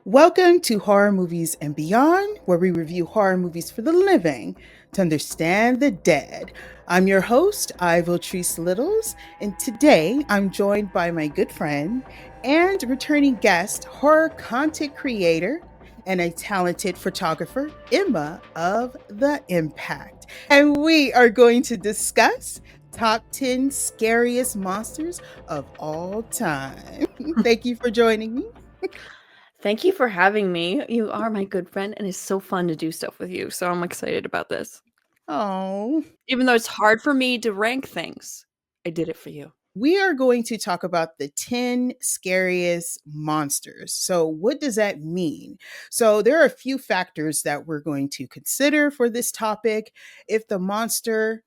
Welcome to Horror Movies and Beyond, where we review horror movies for the living to understand the dead. I'm your host, Ivotres Littles, and today I'm joined by my good friend and returning guest, horror content creator, and a talented photographer, Emma of The Impact. And we are going to discuss top 10 scariest monsters of all time. Thank you for joining me. Thank you for having me. You are my good friend, and it's so fun to do stuff with you. So I'm excited about this. Oh, Even though it's hard for me to rank things, I did it for you. we are going to talk about the 10 scariest monsters. So, what does that mean? So, there are a few factors that we're going to consider for this topic. If the monster,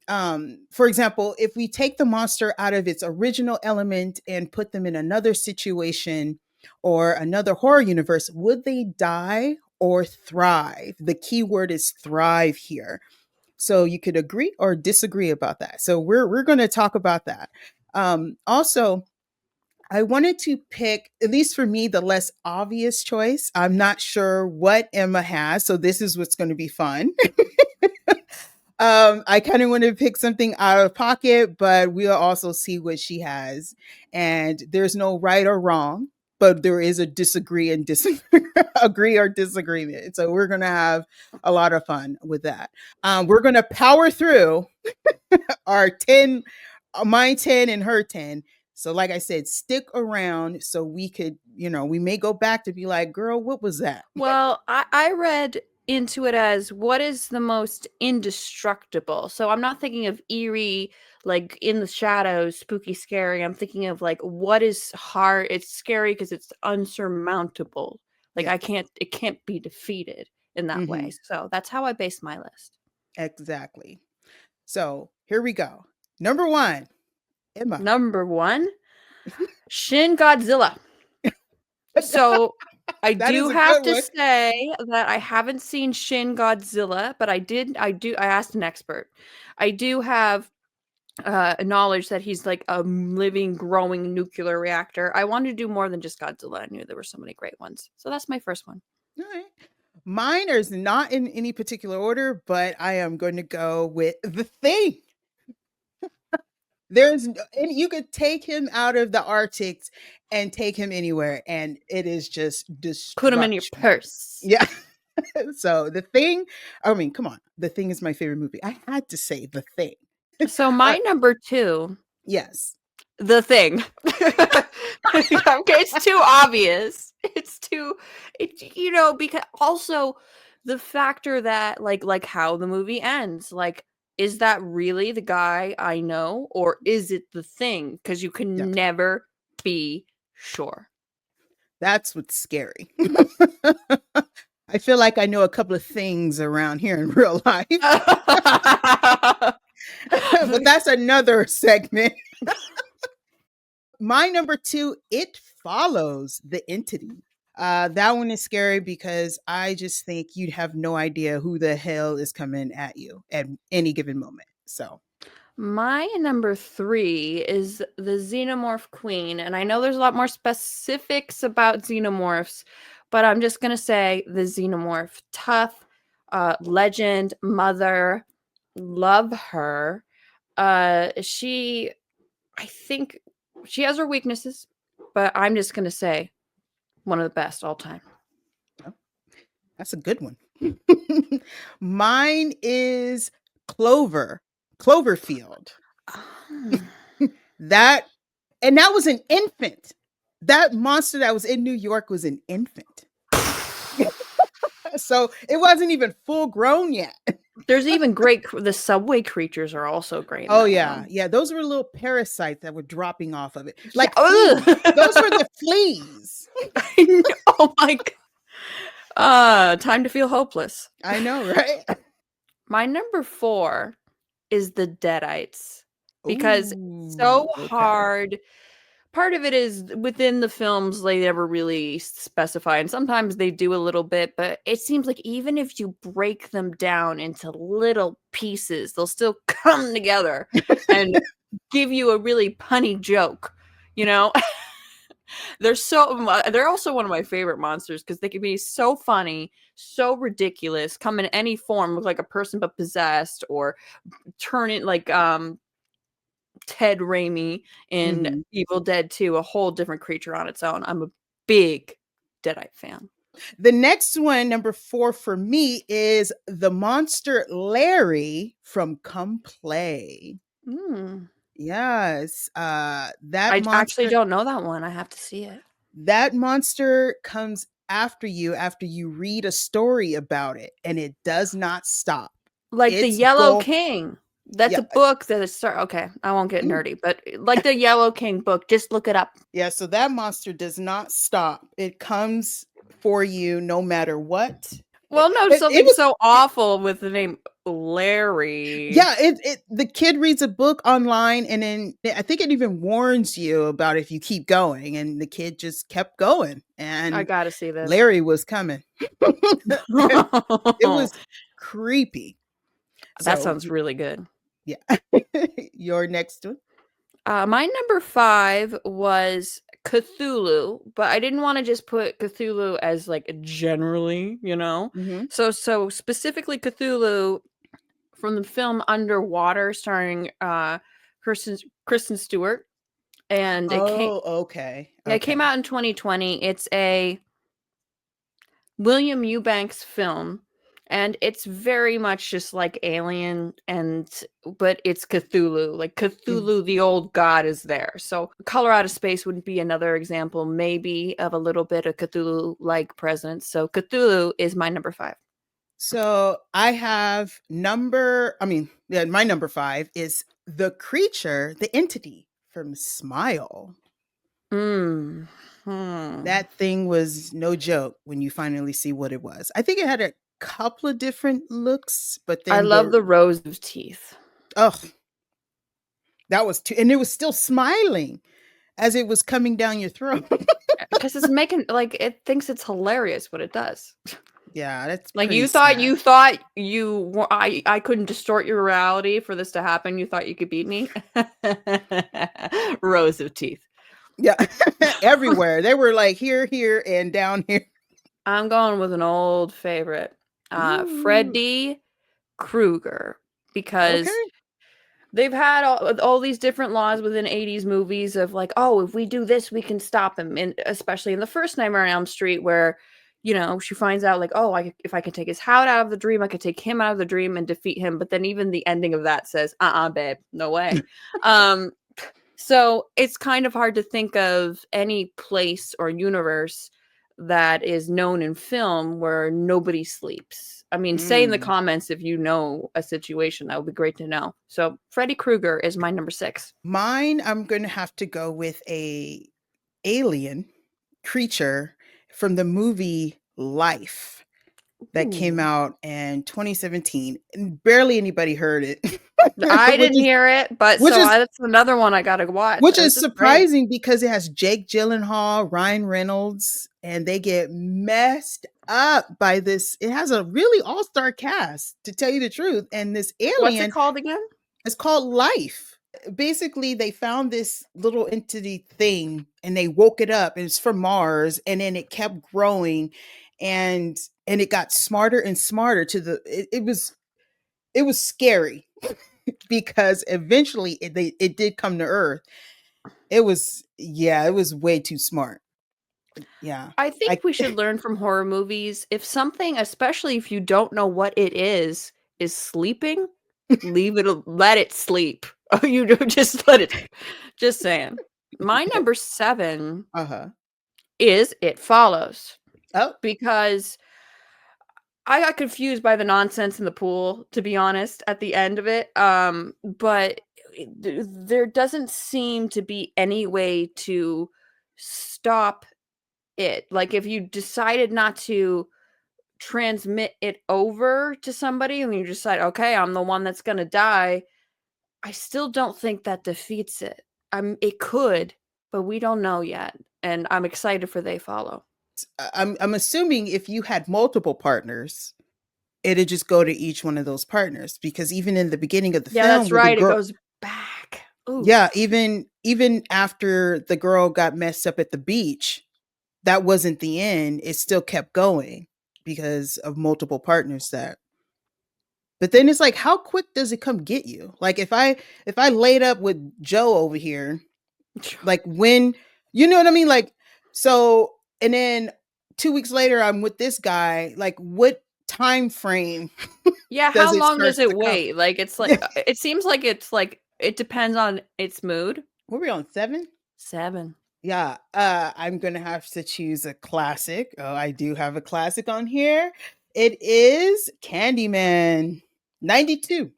for example, if we take the monster out of its original element and put them in another situation or another horror universe, would they die or thrive? The key word is thrive here. So you could agree or disagree about that. So we're going to talk about that. Also, I wanted to pick, at least for me, the less obvious choice. I'm not sure what Emma has, so this is what's going to be fun. I kind of want to pick something out of pocket, but we'll also see what she has. And there's no right or wrong, but there is a disagree and agree or disagreement. So we're going to have a lot of fun with that. We're going to power through our 10, my 10 and her 10. So, like I said, stick around so we could, we may go back to be like, girl, what was that? Well, I read into it as what is the most indestructible. So I'm not thinking of eerie, like in the shadows, spooky, scary. I'm thinking of like what is hard. It's scary because it's unsurmountable. Like Yeah. it can't be defeated in that way. Mhm. So that's how I base my list. Exactly. So here we go. Number one, Emma. Number one, Shin Godzilla. So I That do is a have good to one. say that I haven't seen Shin Godzilla, but I asked an expert. I do have knowledge that he's like a living, growing nuclear reactor. I wanted to do more than just Godzilla. I knew there were so many great ones. So that's my first one. All right. Mine is not in any particular order, but I am going to go with the thing. And you could take him out of the Arctics and take him anywhere, and it is just Put him in your destruction. purse. Yeah. So the thing, I mean, come on. The Thing is my favorite movie. I had to say the thing. So my number two, Yes. the thing. It's too obvious. Because also the factor that like how the movie ends, like, is that really the guy I know or is it the thing? Because you can Yeah. never be sure. That's what's scary. I feel like I know a couple of things around here in real life. But that's another segment. My number two, It Follows, the Entity. That one is scary because I just think you'd have no idea who the hell is coming at you at any given moment. So, My number three is the Xenomorph Queen. And I know there's a lot more specifics about xenomorphs, but I'm just going to say the Xenomorph. Tough, legend, mother, love her. I think she has her weaknesses, but I'm just going to say one of the best all time. that's a good one. Mine is Cloverfield. That was an infant. That monster that was in New York was an infant. So it wasn't even full grown yet. There's even the subway creatures are also great. Oh yeah. Yeah, those were little parasites that were dropping off of it. Like those were the fleas. Oh my god. Time to feel hopeless. I know, right? My number 4 is the Deadites. Because Ooh, so okay. hard. Part of it is within the films they never really specify, and sometimes they do a little bit, but it seems like even if you break them down into little pieces, they'll still come together and give you a really punny joke, you know? They're also one of my favorite monsters because they can be so funny, so ridiculous, come in any form, look like a person but possessed, or turn it like Ted Raimi in Mhm. Evil Dead 2, a whole different creature on its own. I'm a big Deadite fan. The next one, number 4 for me, is the monster Larry from Come Play. Mm. Yes, that I actually monster don't know that one. I have to see it. that monster comes after you read a story about it, and it does not stop. Like the Its Yellow goal King. That's Yeah, a book that is okay, I won't get mm, nerdy, but like the Yellow King book, just look it up. yeah, so that monster does not stop. It comes for you no matter what. Well, no, It something was so it awful with the name Larry. Yeah, the kid reads a book online, and then I think it even warns you about if you keep going, and the kid just kept going, I and gotta see this. Larry was coming. It was creepy. That So, sounds really good. yeah. Your next one? My number 5 was Cthulhu, but I didn't wanna just put Cthulhu as, like, generally, you know? Mhm. So specifically Cthulhu from the film Underwater starring, Kristen Stewart, and Oh, okay, it came okay. out in 2020. It's a William Eubanks film, and it's very much just like Alien, but it's Cthulhu. Like Mm. Cthulhu, the old god, is there. So Color Out of Space would be another example, maybe, of a little bit of Cthulhu-like presence. So Cthulhu is my number 5. So, yeah, my number 5 is the creature, the entity from Smile. Mm. Hmm. That thing was no joke when you finally see what it was. I think it had a couple of different looks, but I then love the rows of teeth oh, that was too, and it was still smiling as it was coming down your throat. because it's making like it thinks it's hilarious what it does. Yeah, that's Like pretty sad. I couldn't distort your reality for this to happen. You thought you could beat me? Rows of teeth. Yeah, everywhere. They were like here, here, and down here. I'm going with an old favorite, Ooh, Freddy Krueger, because okay. they've had all these different laws within 80s movies of like, oh, if we do this, we can stop him. And especially in the first Nightmare on Elm Street, where, she finds out like, oh, if I could take his hound out of the dream, I could take him out of the dream and defeat him. But then even the ending of that says, babe, no way. um, so it's kind of hard to think of any place or universe that is known in film where nobody sleeps. I mean, say in the Mm. comments if you know a situation, that would be great to know. So Freddy Krueger is my number 6. Mine, I'm gonna have to go with a alien creature from the movie Life that came Ooh. out in 2017, and barely anybody heard it, I which didn't is hear it, but which is that's another one I gotta watch. which is This is great. surprising because it has Jake Gyllenhaal, Ryan Reynolds, and they get messed up by this. It has a really all-star cast, to tell you the truth, and this What's it alien called again? is called Life. Basically, they found this little entity thing and they woke it up, and it's from Mars, and then it kept growing, and it got smarter and smarter it was scary because eventually it did come to Earth. It was way too smart. Yeah. I think I we should learn from horror movies. If something, especially if you don't know what it is sleeping, let it sleep. Oh, you do just let it. Just saying. My number 7 Uh-huh. is It Follows, Oh. because I got confused by the nonsense in the pool, to be honest, at the end of it. But there doesn't seem to be any way to stop it. Like if you decided not to transmit it over to somebody and you decide, okay, I'm the one that's gonna die, I still don't think that defeats it. It could, but we don't know yet. And I'm excited for They Follow. I'm assuming if you had multiple partners, it'd just go to each one of those partners, because even in the beginning of the Yeah, that's film with the right. It girl goes back. Yeah, Oof. even after the girl got messed up at the beach, that wasn't the end. It still kept going because of multiple partners that. But then it's like, how quick does it come get you? Like if I laid up with Joe over here, like when you know what I mean? Like so and then 2 weeks later I'm with this guy, like what time frame Yeah, does how it long start does it to come? wait? Like, it's like Yeah. it seems like it's like it depends on its mood. What were we on 7? 7. Yeah, I'm gonna have to choose a classic. Oh, I do have a classic on here. It is Candyman 92.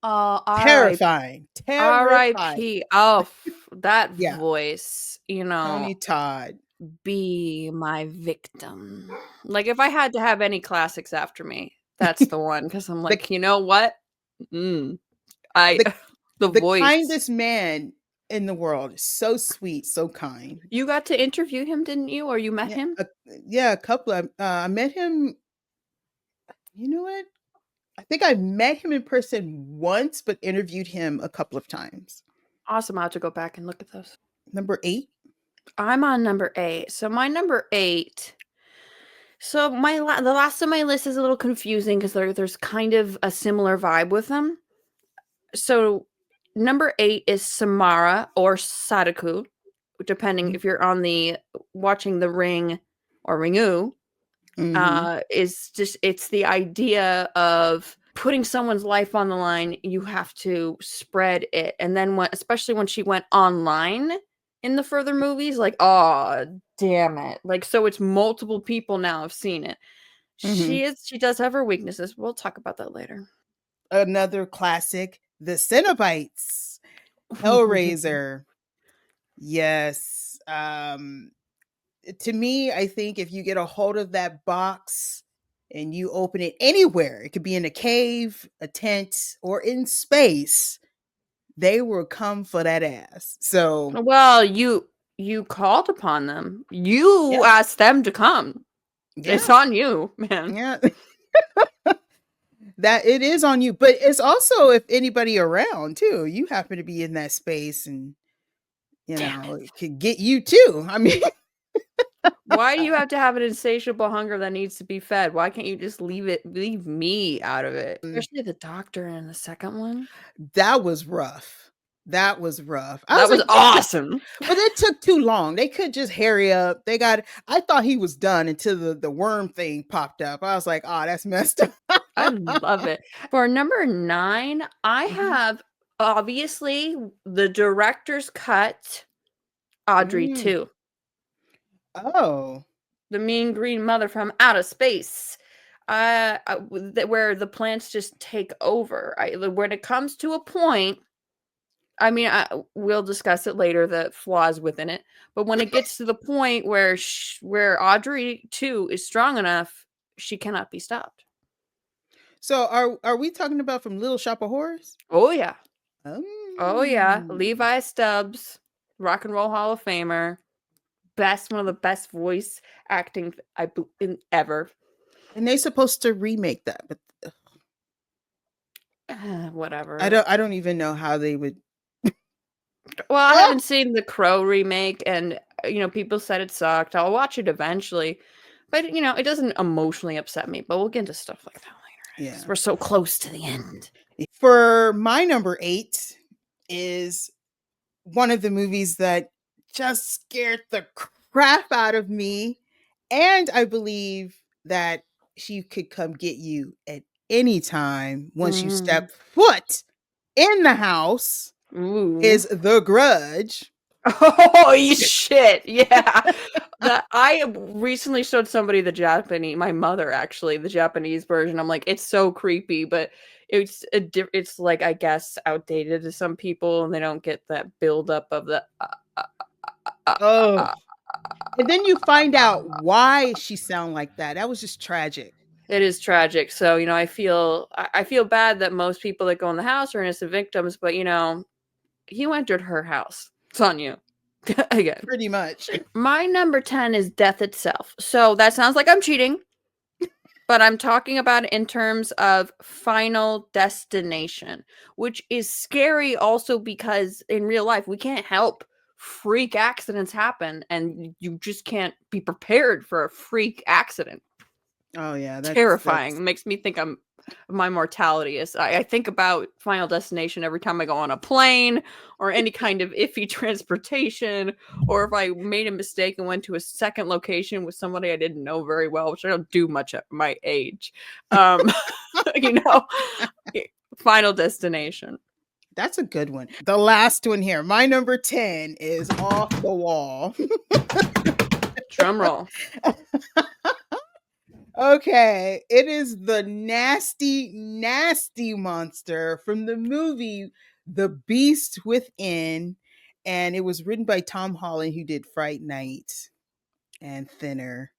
RIP. Terrifying. Terrifying. RIP. Oh, that Yeah, voice, Tony Todd. be my victim. Like, if I had to have any classics after me, that's the one. Because 'cause I'm The like, "You know what? Mm, I the the the voice." kindest man in the world. So sweet, so kind. You got to interview him, didn't you? Or you met Yeah, him? yeah, a couple of I met him, you know what? I think I met him in person once, but interviewed him a couple of times. Awesome, I'll have to go back and look at those. Number 8. I'm on number 8. So my number 8, so the last of my list is a little confusing because there's kind of a similar vibe with them. So number 8 is Samara or Sadako, depending Mhm. if you're on the watching The Ring or Ringu. Mhm. Is just it's the idea of putting someone's life on the line. You have to spread it, and then especially when she went online in the further movies, like, oh damn it, like, so it's multiple people now have seen it. Mhm. She does have her weaknesses. We'll talk about that later. Another classic, The Cenobites, Hellraiser. Yes. To me, I think if you get a hold of that box and you open it anywhere, it could be in a cave, a tent, or in space, they will come for that ass. So, Well, you called upon them. You yeah. asked them to come. It's Yeah. on you, man. Yeah. That it is on you, but it's also if anybody around too. You happen to be in that space and Damn it. it could get you too. I mean, Why do you have to have an insatiable hunger that needs to be fed? Why can't you just leave me out of it? Especially the doctor in the second one. that was rough. That was rough. I That was was like, awesome. but it took too long. They could just hurry up. I thought he was done until the worm thing popped up. I was like, oh, that's messed I up. love it. For number 9, I Mhm. have, obviously, the director's cut, Audrey Mm. 2, Oh. the mean green mother from outer space. Where the plants just take over. When it comes to a point, I mean, we'll discuss it later, the flaws within it. But when it gets to the point where Audrey 2 is strong enough, she cannot be stopped. So are we talking about from Little Shop of Horrors? Oh yeah. Oh yeah. Um. Levi Stubbs, Rock and Roll Hall of Famer, one of the best voice acting ever. And they supposed to remake that, but Whatever. I don't even know how they would. Well, I Ah! haven't seen the Crow remake, and people said it sucked. I'll watch it eventually, but it doesn't emotionally upset me. But we'll get into stuff like that later because Yeah. we're so close to the end. For my number 8 is one of the movies that just scared the crap out of me. And I believe that she could come get you at any time once you Mm. step foot in the house Ooh. is The Grudge. Holy shit! Yeah, that I recently showed somebody my mother actually, the Japanese version. I'm like, it's so creepy, but it's like, I guess, outdated to some people, and they don't get that buildup of the. Uh, Oh, uh. and then you find out why she sound like that. That was just tragic. It is tragic. So I feel bad that most people that go in the house are innocent victims, but you entered her house. It's on you. Again. Pretty much. My number 10 is death itself. So that sounds like I'm cheating, but I'm talking about it in terms of Final Destination, which is scary also because in real life we can't help freak accidents happen, and you just can't be prepared for a freak accident. Oh yeah, Terrifying. that's It makes me think my mortality is I think about Final Destination every time I go on a plane or any kind of iffy transportation, or if I made a mistake and went to a second location with somebody I didn't know very well, which I don't do much at my age. Um, you know, Final Destination. that's a good one. The last one here, my number 10 is Off the Wall. Drum roll. Okay, it is the nasty, nasty monster from the movie The Beast Within, and it was written by Tom Holland, who did Fright Night and Thinner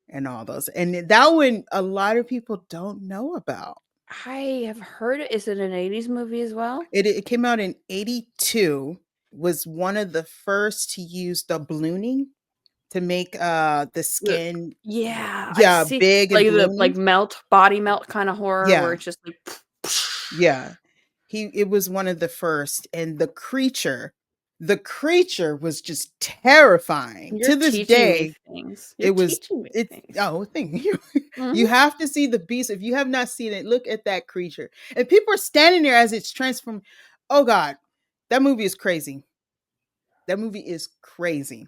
and all those. And that one, a lot of people don't know about. I have heard it. Is it an 80s movie as well? It came out in 82, was one of the first to use the ballooning to make the Ugh. skin, Yeah, I yeah, see. big and Like the balloony. body melt kind of horror where Yeah, it's just like yeah. It was one of the first, and the creature was just terrifying. You're To this teaching me day, things. You're it was teaching me it's things. oh thing. You Mhm. you have to see the beast. If you have not seen it, look at that creature. And people are standing there as it's transformed. Oh God, that movie is crazy. That movie is crazy.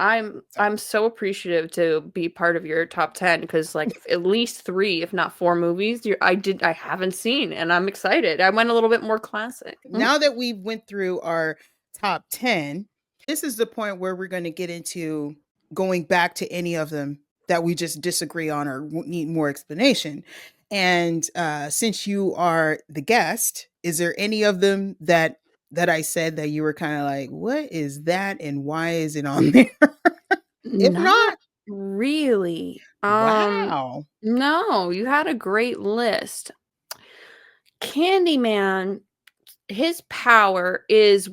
So I'm so appreciative to be part of your top 10 because like at least 3, if not 4 movies I haven't seen, and I'm excited. I went a little bit more classic. Mhm. now that we went through our top 10, this is the point where we're going to get into going back to any of them that we just disagree on or need more explanation. And since you are the guest, is there any of them that I said that you were kind of like, what is that and why is it on there? If Not not, really. wow. No, you had a great list. Candyman, his power is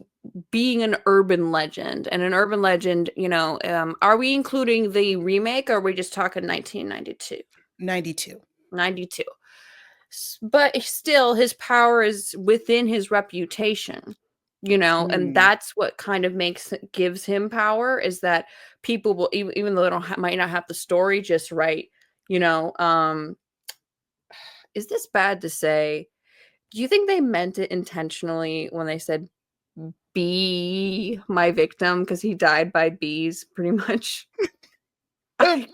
being an urban legend, and an urban legend, are we including the remake or are we just talking 1992? 92. 92. But still, his power is within his reputation, and Mm. that's what kind of gives him power is that people will, even though they might not have the story just right, you know, um, is this bad to say? Do you think they meant it intentionally when they said "be my victim" because he died by bees, pretty much? Um,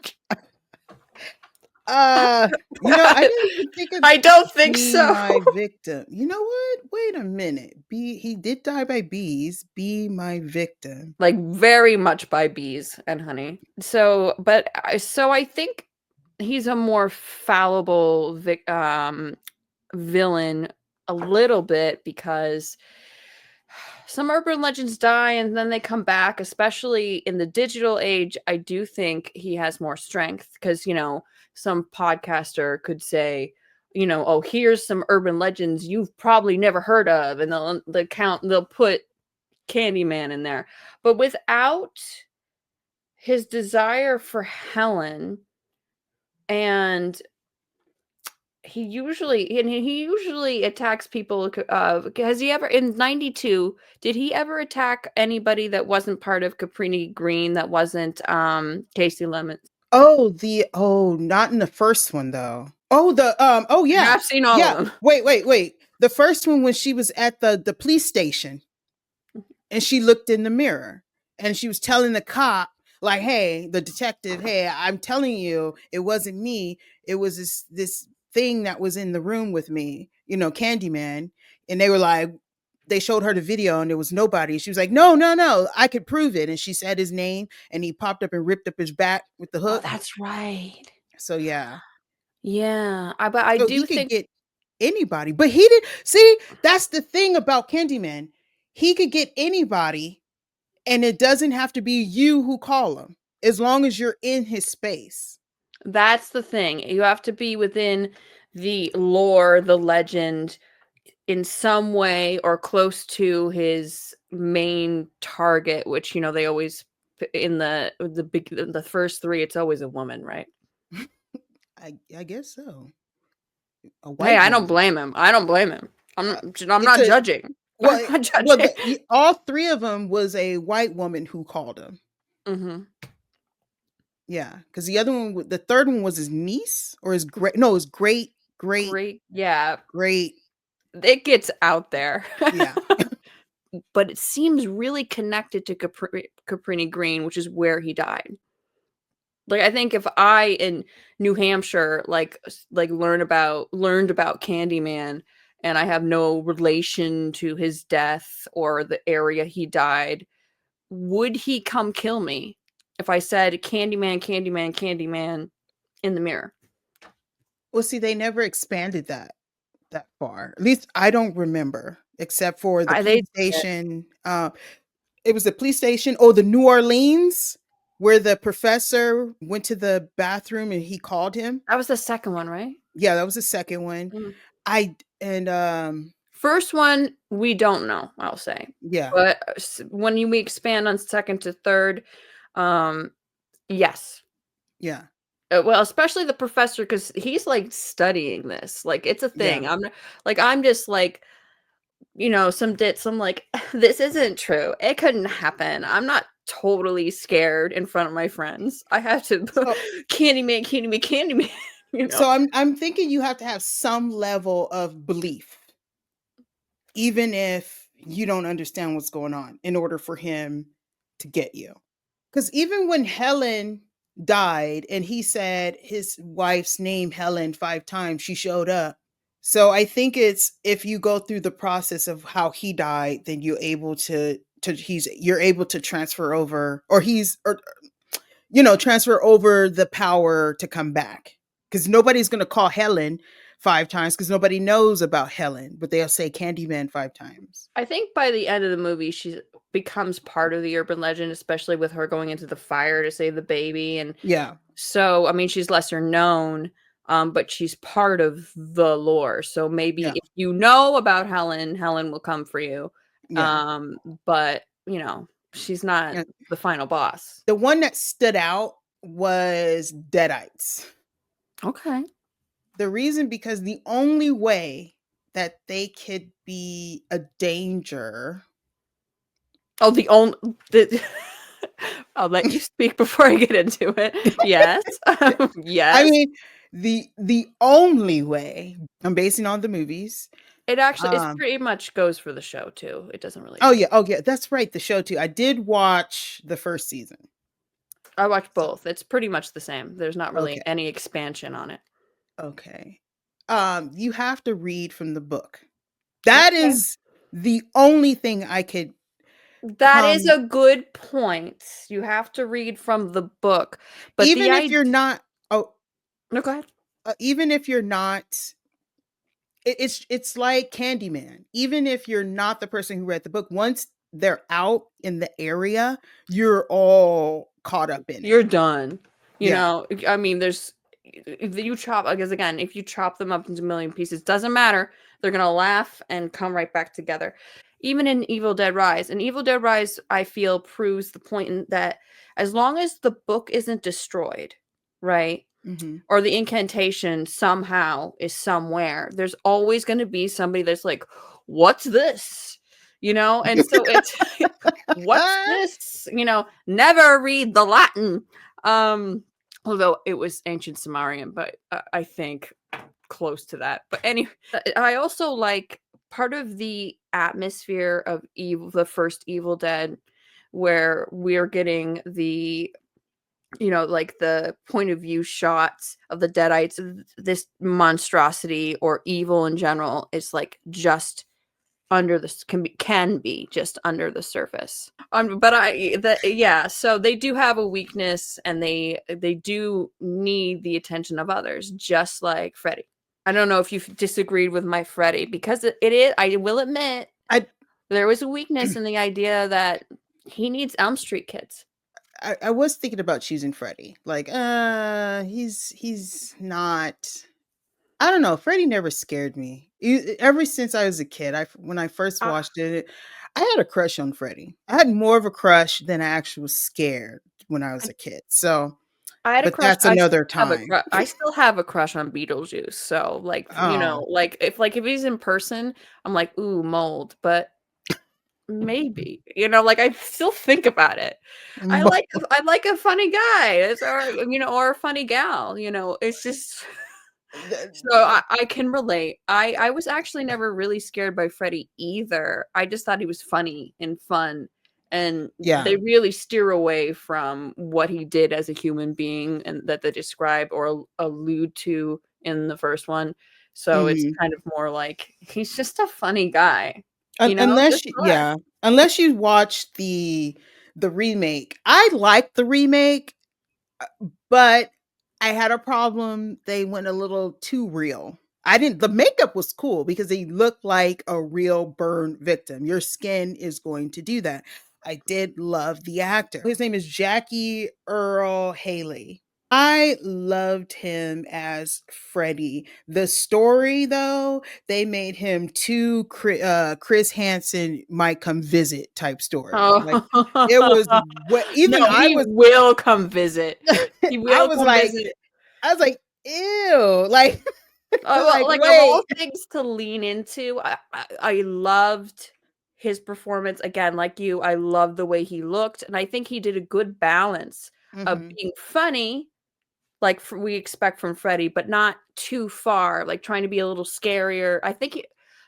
Uh, I didn't even think of I don't think "Be so. My Victim." You know what? Wait a minute. He did die by bees. Be my victim. Like, very much by bees and honey. So I think he's a more fallible villain a little bit because some urban legends die and then they come back, especially in the digital age. I do think he has more strength because, some podcaster could say, oh, here's some urban legends you've probably never heard of, and they'll put Candyman in there. But without his desire for Helen, and he usually attacks people. Has he ever in 92? Did he ever attack anybody that wasn't part of Caprini Green? That wasn't Casey Lemons? Not in the first one though. Oh Yeah, yeah. I've seen all of Yeah. them. Wait. The first one when she was at the police station and she looked in the mirror and she was telling the cop, like, hey, the detective, hey, I'm telling you, it wasn't me. It was this thing that was in the room with me, Candyman. And they were like, they showed her the video and there was nobody. She was like, no, I could prove it. And she said his name and he popped up and ripped up his back with the Oh, hook. that's right. So yeah. Yeah, but I So he do could think get anybody. But he did see, that's the thing about Candyman. He could get anybody, and it doesn't have to be you who call him, as long as you're in his space. that's the thing. You have to be within the lore, the legend, in some way or close to his main target, which they always in the first 3, it's always a woman, right? I guess so. A Hey, white I don't woman. blame him. I don't blame him. Uh, I'm it's not a judging. I'm well, not well, judging. all three of them was a white woman who called him. Mhm. Yeah, because the other one, the third one was his niece or his great. No, his great, great, Great. Yeah. great. It gets out there. Yeah, But it seems really connected to Cabrini Green, which is where he died. Like, I think if I in New Hampshire, like learned about Candyman and I have no relation to his death or the area he died, would he come kill me if I said Candyman, Candyman, Candyman in the mirror? well, see, they never expanded that far. At least I don't remember, except for the I they police station. It was the police station. Oh, the New Orleans, where the professor went to the bathroom and he called him. That was the second one, right? Yeah, that was the second one. Mhm. I and First one, we don't know, I'll say. yeah, But when we expand on second to third, um, yes. yeah, Well, especially the professor, because he's like studying this. Like it's a yeah. thing. I'm just like, some dits. I'm like, this isn't true. It couldn't happen. I'm not totally scared in front of my friends. I have to So Candyman, Candyman, Candyman. You know. so I'm thinking you have to have some level of belief, even if you don't understand what's going on, in order for him to get you. Because even when Helen died and he said his wife's name, Helen, 5 times, she showed up. So I think it's if you go through the process of how he died, then you're able you're able to transfer over, or transfer over the power to come back. Because nobody's gonna call Helen 5 times because nobody knows about Helen, but they'll say Candyman 5 times. I think by the end of the movie, she becomes part of the urban legend, especially with her going into the fire to save the baby. And Yeah, so, I mean, she's lesser known, but she's part of the lore. So maybe yeah, if you know about Helen, Helen will come for you. yeah. Um, but she's not Yeah. the final boss. The one that stood out was Deadites. Okay. The reason because the only way that they could be a danger. Oh, the only the I'll let you speak before I get into it. Yes. I Yes. mean, the only way, I'm basing on the movies. It actually it's Um, pretty much goes for the show too. It doesn't really oh change. yeah, oh yeah, that's right, the show too. I did watch the first season. I watched So both. It's pretty much the same. There's not really okay, any expansion on it. okay. You have to read from the book. That Okay. is the only thing I could That is come. a good point. You have to read from the book, but the Even if I you're not. Oh, no, go ahead. even if you're not. It's like Candyman. Even if you're not the person who read the book, once they're out in the area, you're all caught up in it. You're done. Yeah, I mean, there's if you chop because again, if you chop them up into a million pieces, doesn't matter. They're gonna laugh and come right back together. Even in Evil Dead Rise, and Evil Dead Rise, I feel proves the point in that as long as the book isn't destroyed, right? mhm. Or the incantation somehow is somewhere, there's always going to be somebody that's like, what's this? And so it's what's this? Never read the Latin. Um, although it was ancient Sumerian, but I think close to that. But anyway, I also like part of the atmosphere of evil, the first Evil Dead, where we're getting like the point of view shots of the deadites, this monstrosity or evil in general is like just under the can be just under the surface. But yeah, so they do have a weakness and they do need the attention of others, just like Freddy. I don't know if you've disagreed with my Freddy because it is, I will admit, I, there was a weakness in the idea that he needs Elm Street kids. I was thinking about choosing Freddy. Like, he's not. I don't know. Freddy never scared me. Ever since I was a kid, when I first Uh, watched it, I had a crush on Freddy. I had more of a crush than I actually was scared when I was I a kid. So I had a but crush. that's another time. I still have a crush on Beetlejuice. So like, you know, Oh, like if he's in person, I'm like, ooh, mold, but maybe. You know, like I still think about it. I like a funny guy. Or you know, or a funny gal, you know. It's just so I can relate. I was actually never really scared by Freddy either. I just thought he was funny and fun, and yeah. they really steer away from what he did as a human being and that they describe or allude to in the first one. So it's Mhm. kind of more like he's just a funny guy, you know, just Unless fun. yeah, unless you watch the remake. I like the remake, but I had a problem. They went a little too real. I didn't the makeup was cool because he looked like a real burn victim. Your skin is going to do that. I did love the actor. His name is Jackie Earl Haley. I loved him as Freddy. The story, though, they made him too Chris Hansen might come visit type story. Like it was Oh. what No, even I he was will come visit. He I will was come like visit. I was like, ew, like Well, like like, of all wait. things to lean into, I loved his performance, again, like you, I love the way he looked, and I think he did a good balance of Mhm. being funny, like f we expect from Freddy, but not too far, like, trying to be a little scarier. I think it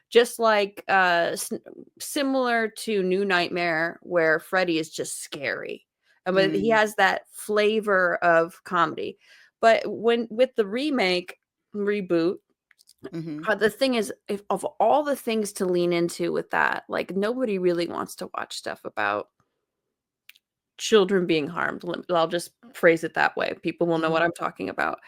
just like, s similar to New Nightmare, where Freddy is just scary, but he Mm, has that flavor of comedy. But when with the reboot, mhm. the thing is, if of all the things to lean into with that, like, nobody really wants to watch stuff about children being harmed. I'll just phrase it that way. People will know Mhm. what I'm talking about.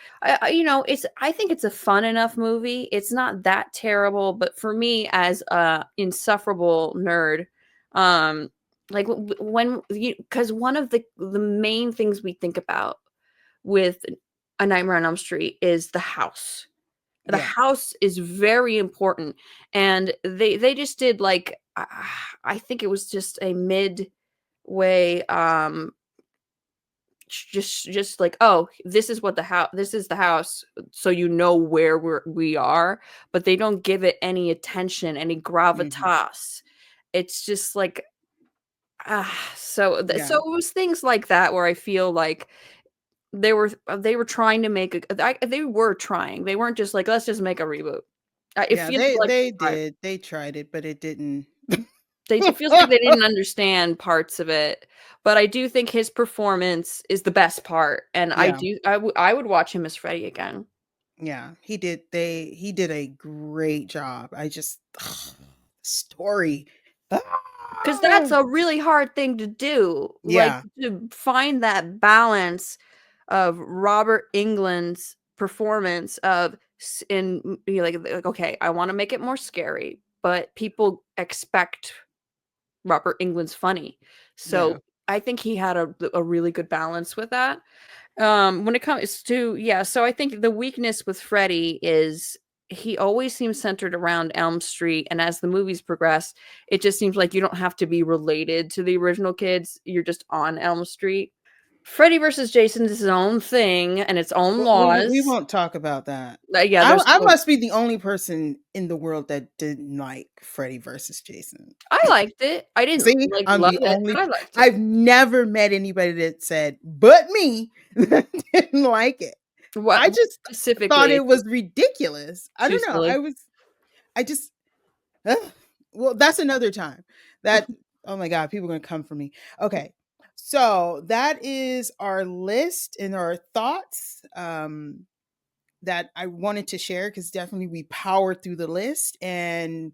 You know, I think it's a fun enough movie. It's not that terrible, but for me as a insufferable nerd, um, like when you because one of the main things we think about with A Nightmare on Elm Street is the house. The Yeah. house is very important, and they just did, like, I think it was just a midway, just like, "Oh, this is the house, so you know where we are," but they don't give it any attention, any Mhm. gravitas. It's just like, so Yeah. it was things like that where I feel like they were trying to make they were trying. They weren't just like, "Let's just make a reboot." It Yeah, feels they like they they tried. did. They tried it, but it didn't. It feels like they didn't understand parts of it, but I do think his performance is the best part, and Yeah. I would watch him as Freddy again. Yeah, he did a great job. I just story. 'Cause Ah! that's a really hard thing to do, like, Yeah. to find that balance of Robert Englund's performance of you like, "Okay, I wanna make it more scary," but people expect Robert Englund's funny. Yeah. So, I think he had a really good balance with that. When it comes to yeah, so I think the weakness with Freddy is he always seems centered around Elm Street, and as the movies progress, it just seems like you don't have to be related to the original kids, you're just on Elm Street. Freddy versus Jason is his own thing and its own We laws. won't talk about that. Yeah, there's I must be the only person in the world that didn't like Freddy versus Jason. I liked it. I didn't, See, like, I'm love the it, but only I liked it. I've never met anybody that said, "But me," that didn't like it. I What just thought specifically? it was ridiculous. I Too don't know. silly. I just ugh. Well, that's another time. That oh my god, people are gonna come for me. Okay. So that is our list and our thoughts that I wanted to share because definitely we powered through the list and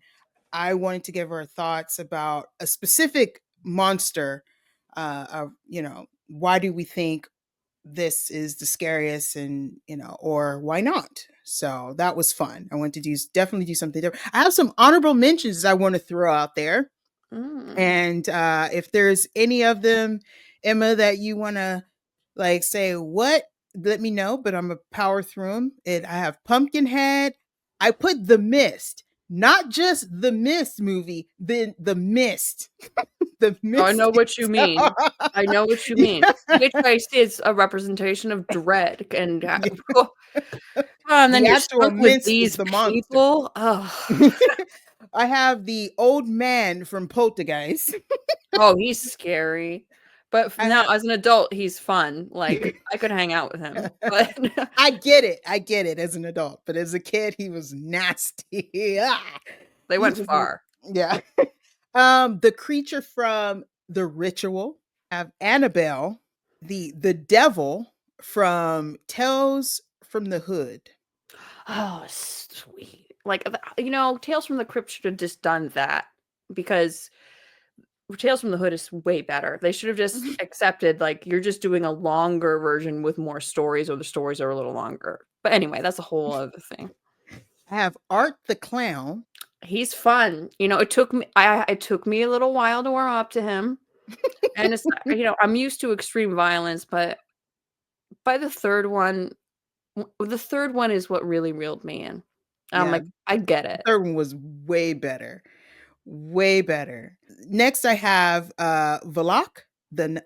I wanted to give our thoughts about a specific monster. Of why do we think this is the scariest, and or why not? So that was fun. I want to definitely do something different. I have some honorable mentions I want to throw out there, Mm. and if there's any of them, Emma, that you want to like say what, let me know. But I'm a power through them. I have Pumpkinhead. I put The Mist. Not just the Mist movie, the Mist. The I know Mystic. what you mean. I know what you mean. Yeah. Which I see is a representation of dread and, Yeah. and then The you're actual stuck with Mist is these the monster. people. Oh, I have the old man from Poltergeist. oh, he's scary. But I now have as an adult, he's fun. Like, I could hang out with him, but I get it. I get it as an adult, but as a kid, he was nasty. Ah, they he went was, far. yeah. The creature from The Ritual. I have Annabelle, the devil from Tales from the Hood. Oh, sweet. Like, Tales from the Crypt should have just done that because Tales from the Hood is way better. They should have just accepted, like, you're just doing a longer version with more stories, or the stories are a little longer. But anyway, that's a whole other thing. I have Art the Clown. He's fun. It took me a little while to warm up to him. And I'm used to extreme violence, but by the third one is what really reeled me in. I'm Yeah, like, I get the it. third one was way better. Way better. Next, I have Valak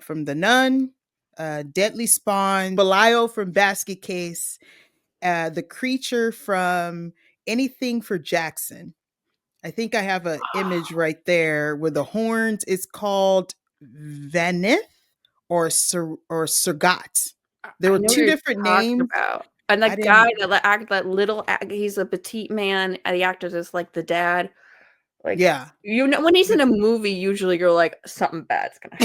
from The Nun, Deadly Spawn, Belial from Basket Case, the creature from Anything for Jackson. I think I have an image right there with the horns. It's called Vanith or Surgat. There I were know what two you're different talking names. about. And I that guy didn't. he's a petite man, and he acted as, like, the dad. Like, Yeah, when he's in a movie, usually you're like, something bad's gonna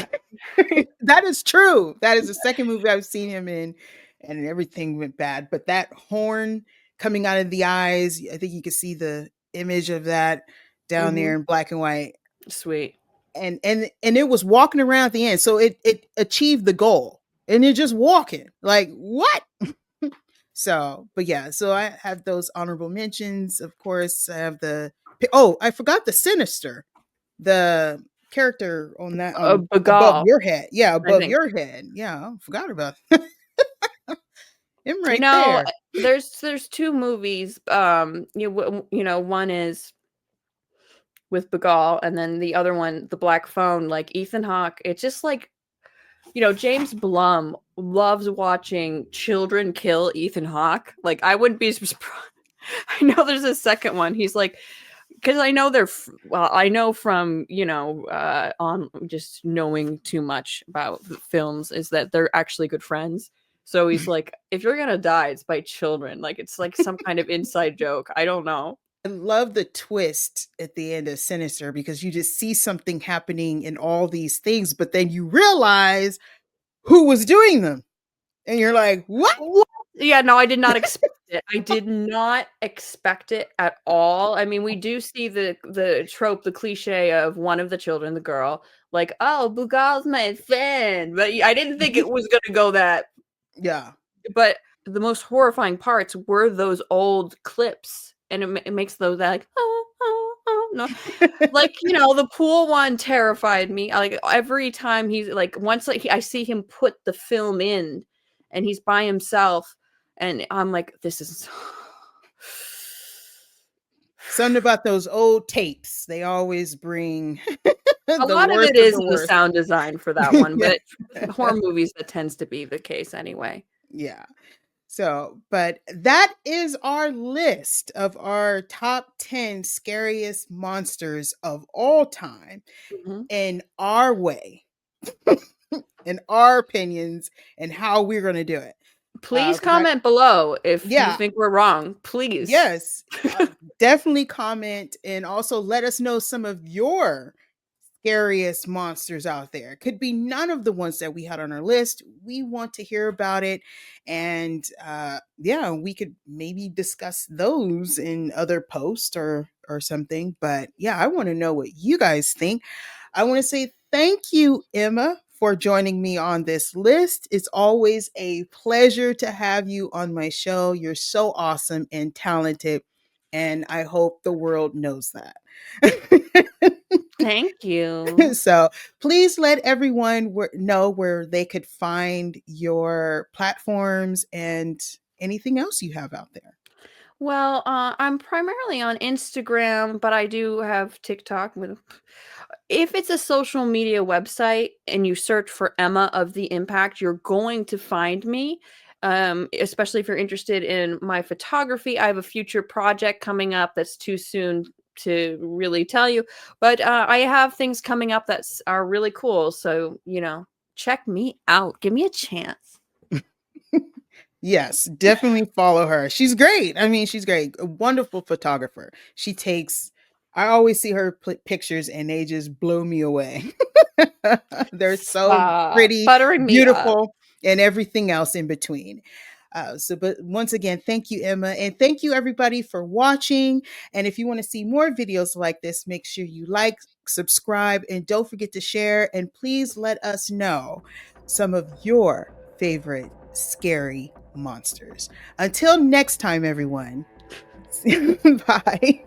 happen. that is true. That is the second movie I've seen him in, and everything went bad. But that horn coming out of the eyes, I think you can see the image of that down there Mhm. in black and white. Sweet. And it was walking around at the end, so it achieved the goal, and you're just walking like what? So, but yeah, so I have those honorable mentions. Of course, I have I forgot the Sinister, the character on that above Bagall, your head. Yeah, I above think. your head. Yeah, I forgot about him You right know, there. there's 2 movies, one is with Bagall, and then the other one, The Black Phone, like, Ethan Hawke, it's just like, James Blum loves watching children kill Ethan Hawke. Like, I wouldn't be surprised. I know there's a second one. He's like, because I know I know from, on just knowing too much about the films is that they're actually good friends. So he's like, if you're gonna die, it's by children. Like, it's like some kind of inside joke. I don't know. I love the twist at the end of Sinister because you just see something happening in all these things, but then you realize who was doing them. And you're like, what? What? Yeah, no, I did not expect it. I did not expect it at all. I mean, we do see the trope, the cliche of one of the children, the girl, like, "Oh, Bugal's my friend," but I didn't think it was gonna go that. Yeah. But the most horrifying parts were those old clips, and it makes those like, "Oh, oh, oh," no. Like, the pool one terrified me. Like, every time he's like, once, like, I see him put the film in and he's by himself, and I'm like, this is Something about those old tapes. They always bring a the lot of worst it of is the in the worst. sound design for that one, Yeah. but horror movies, that tends to be the case anyway. Yeah. So, but that is our list of our top 10 scariest monsters of all time Mhm. in our way, in our opinions, and how we're going to do it. Please 'Cause comment below if you yeah, think we're wrong, please. yes, definitely comment and also let us know some of your scariest monsters out there. It could be none of the ones that we had on our list. We want to hear about it. And yeah, we could maybe discuss those in other posts or something. But yeah, I want to know what you guys think. I want to say thank you, Emma, for joining me on this list. It's always a pleasure to have you on my show. You're so awesome and talented. And I hope the world knows that. Thank you. So please let everyone know where they could find your platforms and anything else you have out there. Well, I'm primarily on Instagram, but I do have TikTok with if it's a social media website and you search for Emma of the Impact, you're going to find me. Especially if you're interested in my photography. I have a future project coming up that's too soon to really tell you, but I have things coming up that are really cool. So, check me out. Give me a chance. Yes, definitely follow her. She's great. I mean, she's great. A wonderful photographer. I always see her pictures and they just blow me away. They're so pretty, Buttering me up. beautiful, and everything else in between. But once again, thank you, Emma. And thank you, everybody, for watching. And if you want to see more videos like this, make sure you like, subscribe, and don't forget to share. And please let us know some of your favorite scary monsters. Until next time, everyone. Bye.